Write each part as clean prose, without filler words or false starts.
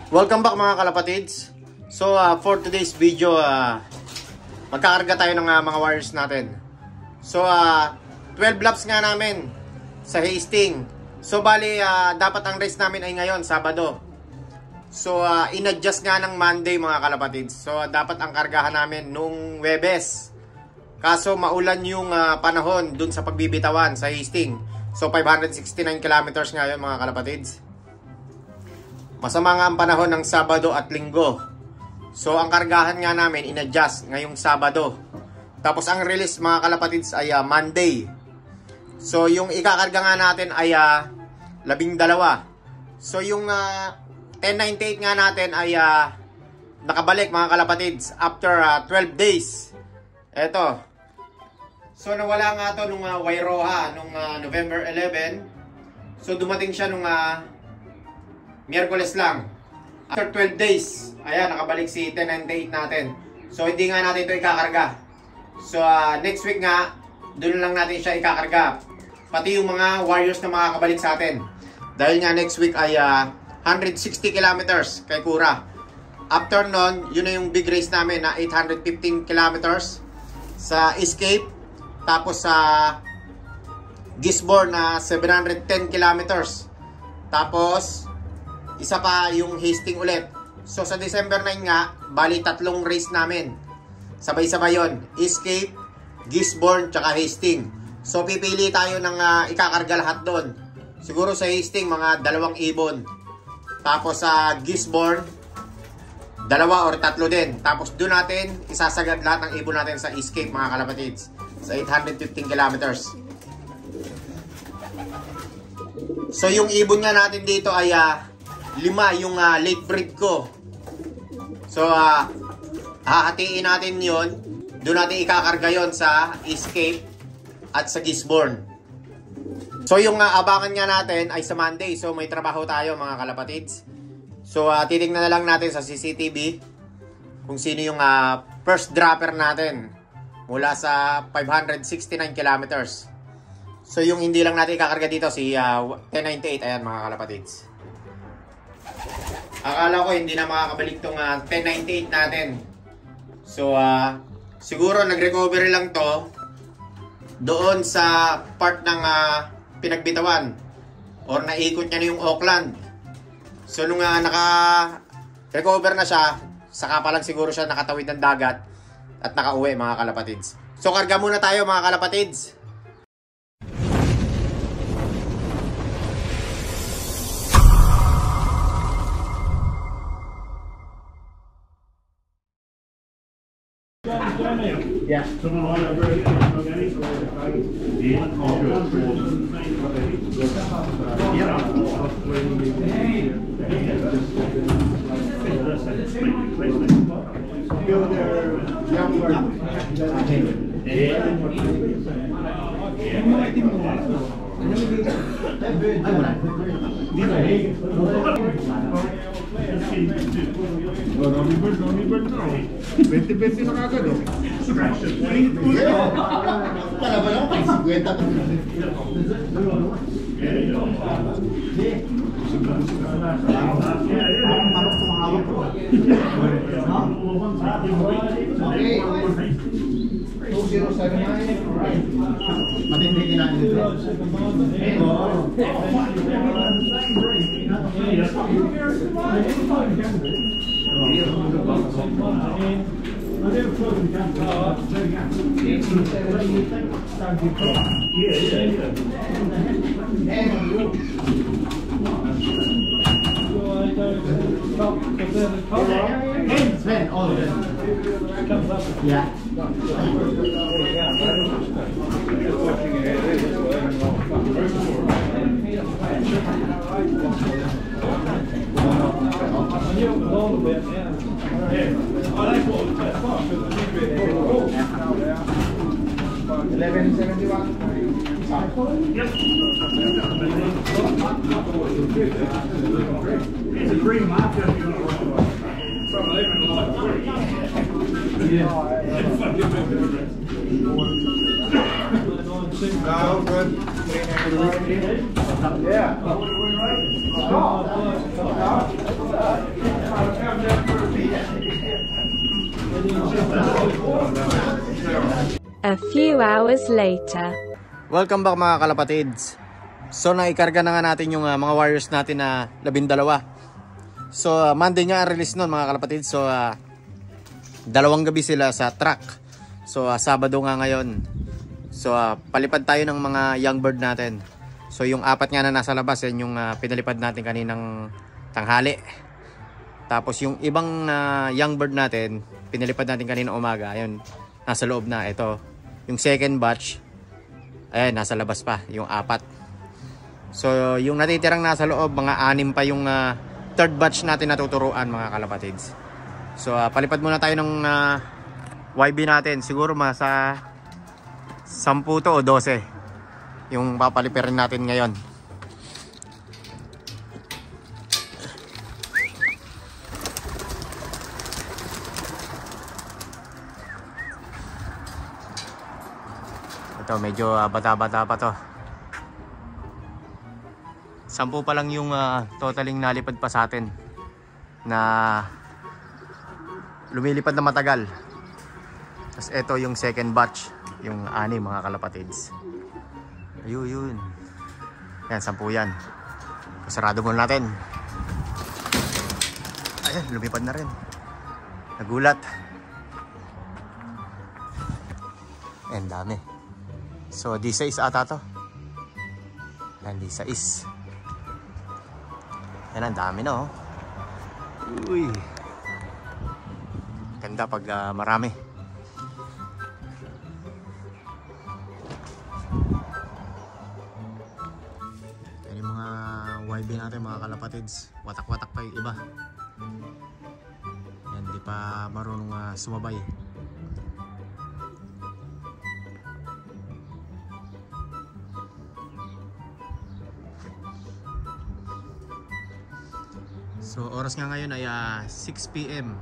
Welcome back mga kalapatids. So for today's video, magkakarga tayo ng mga wires natin. So 12 laps nga namin sa Hastings. So bali dapat ang race namin ay ngayon, Sabado. So in-adjust nga ng Monday mga kalapatids. So dapat ang kargahan namin nung Webes. Kaso maulan yung panahon dun sa pagbibitawan sa Hastings. So 569 kilometers ngayon mga kalapatids. Masama nga ang panahon ng Sabado at Linggo. So ang kargahan nga namin in-adjust ngayong Sabado. Tapos ang release mga kalapatids ay Monday. So yung ikakarga nga natin ay 12. So yung 1098 nga natin ay nakabalik mga kalapatids after 12 days. Eto. So nawala nga to nung Wairoha nung November 11. So dumating siya nung Miyerkules lang. After 12 days, ayan, nakabalik si 1098 natin. So, hindi nga natin ito ikakarga. So, next week nga, doon lang natin siya ikakarga. Pati yung mga warriors na makakabalik sa atin. Dahil nga next week ay 160 kilometers kay Kura. After nun, yun na yung big race namin na 815 kilometers sa Escape. Tapos sa Gisborne na 710 kilometers. Tapos isa pa yung Hastings ulit. So sa December 9 nga, bali 3 race namin. Sabay-sabay yun. Escape, Gisborne, tsaka Hastings. So pipili tayo ng ikakarga lahat doon. Siguro sa Hastings mga 2 ibon. Tapos sa Gisborne 2 or 3 din. Tapos doon natin isasagad lahat ng ibon natin sa Escape mga kalapatids. Sa 815 kilometers. So yung ibon nga natin dito ay 5 yung late breed ko. So hahatiin natin yon. Doon natin ikakarga yon sa Escape at sa Gisborne. So yung abangan nga natin ay sa Monday. So may trabaho tayo mga kalapatids. So titingnan na lang natin sa CCTV kung sino yung first dropper natin mula sa 569 kilometers. So yung hindi lang natin ikakarga dito si 1098. Ayan mga kalapatids. Akala ko hindi na makakabalik tong 1098 natin. So siguro nag-recovery lang to doon sa part ng pinagbitawan or naikot niya na yung Auckland. So nung naka-recover na siya, saka pa lang siguro siya nakatawid ng dagat at nakauwi mga kalapatids. So karga muna tayo mga kalapatids. Yeah. Vente na kagad oh. Para ba lang pag 2079. Matindi na nito. Sven, all of them. Yeah. It's a green marker if you want to run away. From 11 to like 3. Yeah. No, good. Yeah. few hours later. Welcome back mga kalapatids. So naikarga na nga natin yung mga wires natin na 12. So Monday nga ang release nun mga kalapatids. So 2 gabi sila sa truck. So Sabado nga ngayon. So palipad tayo ng mga young bird natin. So yung 4 nga na nasa labas yan yung pinalipad natin kaninang tanghali. Tapos yung ibang young bird natin pinalipad natin kaninang umaga. Ayun, nasa loob na. Ito yung second batch. Ayan, nasa labas pa yung 4. So yung natitirang nasa loob, mga 6 pa yung third batch natin natuturuan mga kalapatids. So palipad muna tayo ng YB natin. Siguro masa 10 to o 12 yung papalipirin natin ngayon. Ito medyo bata-bata pa to. 10 pa lang yung totaling nalipad pa sa atin na lumilipad na matagal. Tapos ito yung second batch, yung 6 mga kalapatids. Ayun. Yan, 10 yan. Sarado muna natin. Ayan, lumipad na rin. Nagulat. Ayan, dami. So, D6 ata to. Ayan, D6. Ayan, ang dami na, oh. Uy. Ganda pag marami. Ayan yung mga YB natin, mga kalapatids. Watak-watak pa yung iba. Ayan, di pa marunong sumabay. So oras nga ngayon ay 6 PM.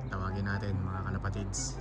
Tawagin natin mga kalapatids.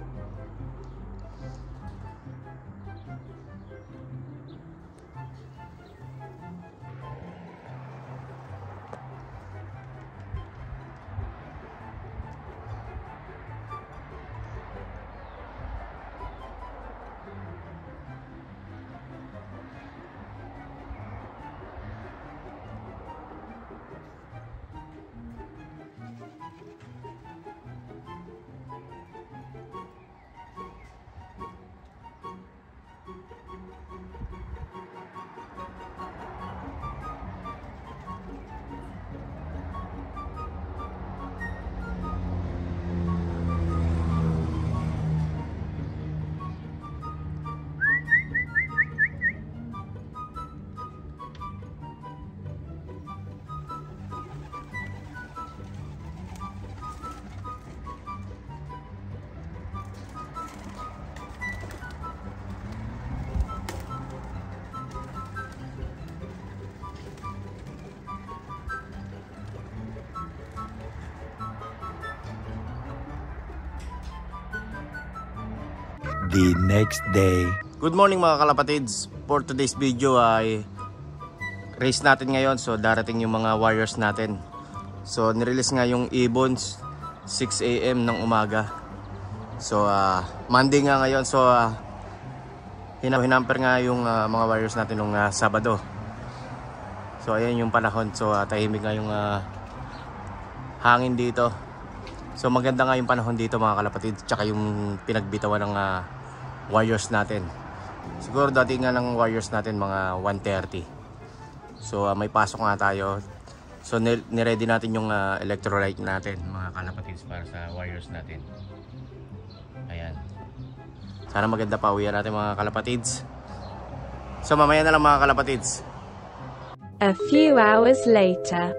The next day. Good morning mga kalapatids. For today's video ay race natin ngayon. So darating yung mga warriors natin. So nirelease nga yung Ibons 6 AM ng umaga. So Monday nga ngayon. So hinamper nga yung mga warriors natin nung Sabado. So ayan yung panahon. So tahimik nga yung hangin dito. So maganda nga yung panahon dito mga kalapatids. Tsaka yung pinagbitawan ng warriors natin. Siguro dati nga ng warriors natin mga 1:30. So may pasok nga tayo. So niready natin yung electrolyte natin mga kalapatids para sa warriors natin. Ayan. Sana maganda pa uwian natin mga kalapatids. So mamaya na lang mga kalapatids. A few hours later.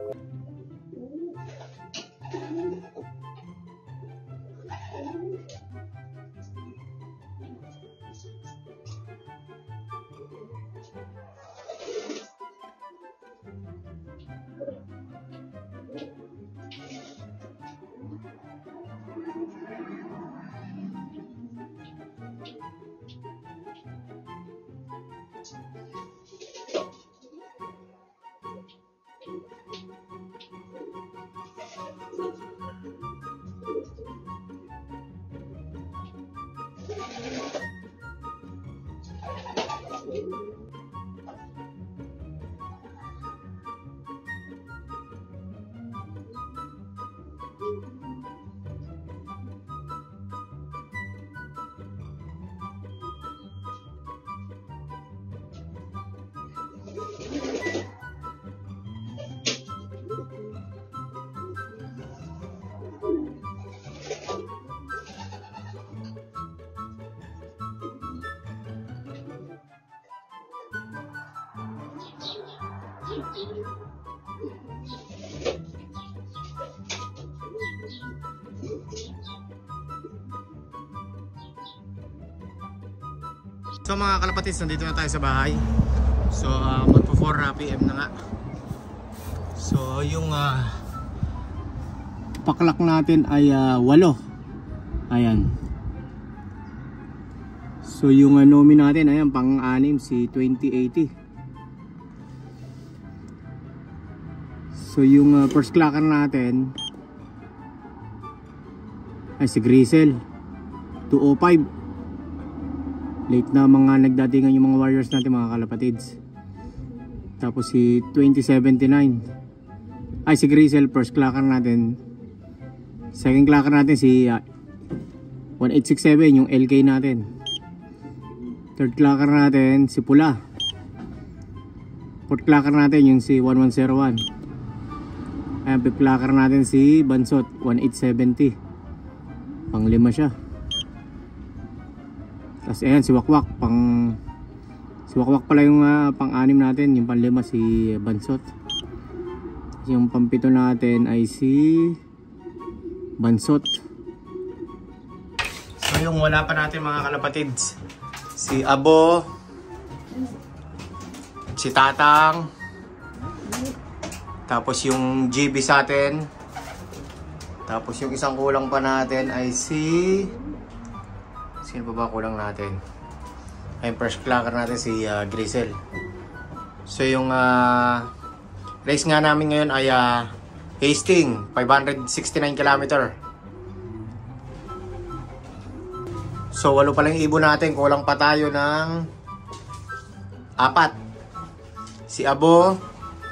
So mga kalapatids, nandito na tayo sa bahay. So magpo 4 PM na nga. So yung paklak natin ay 8. Ayan. So yung nomi natin, ayan, pang-6 si 2080. So yung first clacker natin ay si Grisel 205. Late na mga nagdatingan yung mga warriors natin, mga kalapatids. Tapos si 2079 ay si Grisel, first clacker natin. Second clacker natin si 1867, yung LK natin. Third clacker natin si Pula. Fourth clacker natin yung si 1101. Ayan, fifth clacker natin si Bansot 1870. Pang 5 siya. Tapos ayan si Wakwak, si Wakwak pala yung pang-6 natin, yung pang-5 si Bansot. Yung pang-7 natin ay si Bansot. So yung wala pa natin, mga kalapatids, si Abo, si Tatang, tapos yung GB sa atin, tapos yung isang kulang pa natin ay si... Sino pa ba kulang natin? Ay, first clacker natin si Grisel. So yung race nga namin ngayon ay Hastings, 569 km. So 8 pa lang ibon natin, kulang pa tayo ng 4. Si Abo,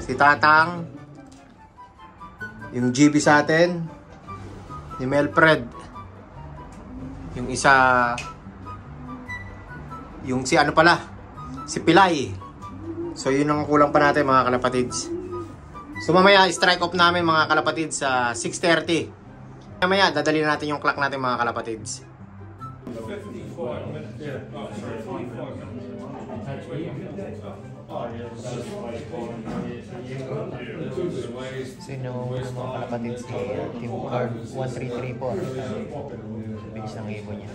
si Tatang, yung GB sa atin, ni Melfred, yung isa, yung si ano pala, si Pilay. So yun ang kulang pa natin, mga kalapatids. So mamaya strike off namin, mga kalapatids, sa 6:30. Mamaya dadali natin yung clock natin, mga kalapatids. Sino mga kalapatids ni Team Card 1334. Bilis ng ibon niya.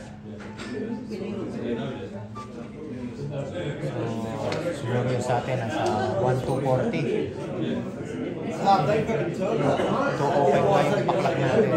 So siguro yung sa atin nasa 1240. 205 na yung paklak natin.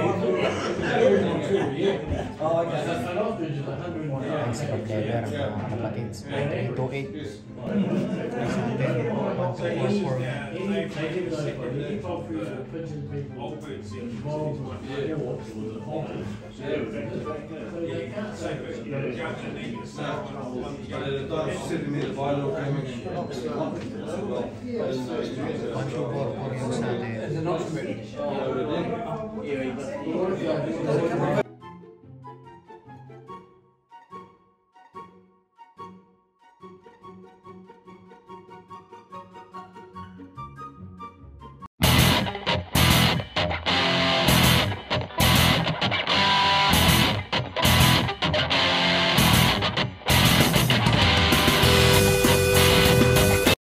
Ay si Pag-Lever, mga kalapatids, 328. Sa atin 1244 yung sa atin.